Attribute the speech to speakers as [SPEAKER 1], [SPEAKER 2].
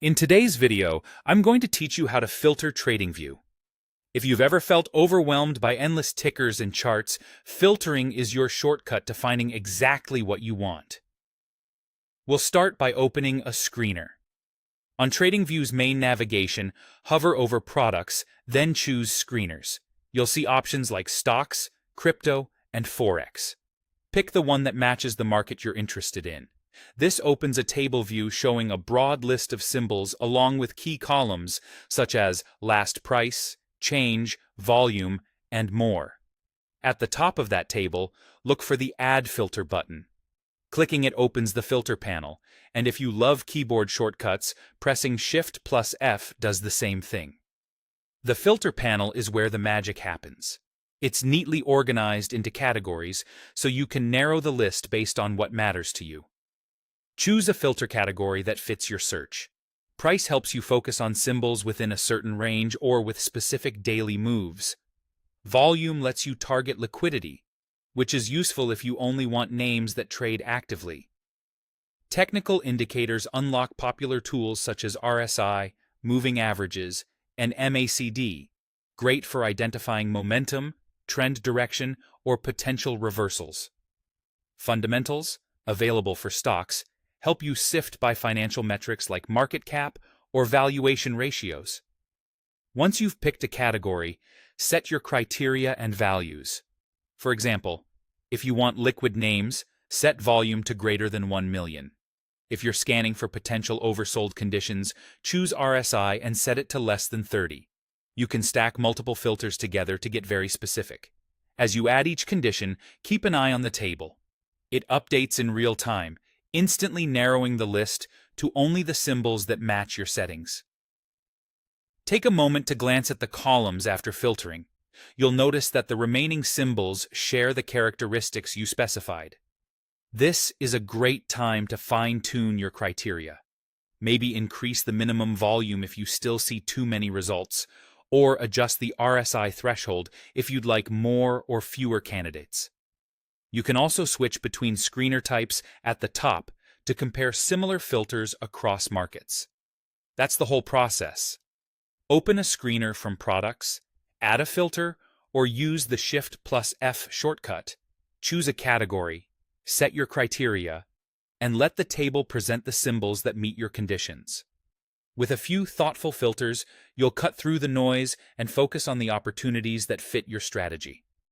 [SPEAKER 1] In today's video, I'm going to teach you how to filter TradingView. If you've ever felt overwhelmed by endless tickers and charts, filtering is your shortcut to finding exactly what you want. We'll start by opening a screener. On TradingView's main navigation, hover over Products, then choose Screeners. You'll see options like Stocks, Crypto, and Forex. Pick the one that matches the market you're interested in. This opens a table view showing a broad list of symbols along with key columns such as last price, change, volume, and more. At the top of that table, look for the Add Filter button. Clicking it opens the filter panel, and if you love keyboard shortcuts, pressing Shift plus F does the same thing. The filter panel is where the magic happens. It's neatly organized into categories, so you can narrow the list based on what matters to you. Choose a filter category that fits your search. Price helps you focus on symbols within a certain range or with specific daily moves. Volume lets you target liquidity, which is useful if you only want names that trade actively. Technical indicators unlock popular tools such as RSI, moving averages, and MACD, great for identifying momentum, trend direction, or potential reversals. Fundamentals, available for stocks, help you sift by financial metrics like market cap or valuation ratios. Once you've picked a category, set your criteria and values. For example, if you want liquid names, set volume to greater than 1 million. If you're scanning for potential oversold conditions, choose RSI and set it to less than 30. You can stack multiple filters together to get very specific. As you add each condition, keep an eye on the table. It updates in real time, instantly narrowing the list to only the symbols that match your settings. Take a moment to glance at the columns after filtering. You'll notice that the remaining symbols share the characteristics you specified. This is a great time to fine-tune your criteria. Maybe increase the minimum volume if you still see too many results, or adjust the RSI threshold if you'd like more or fewer candidates. You can also switch between screener types at the top to compare similar filters across markets. That's the whole process. Open a screener from Products, add a filter, or use the Shift plus F shortcut. Choose a category, set your criteria, and let the table present the symbols that meet your conditions. With a few thoughtful filters, you'll cut through the noise and focus on the opportunities that fit your strategy.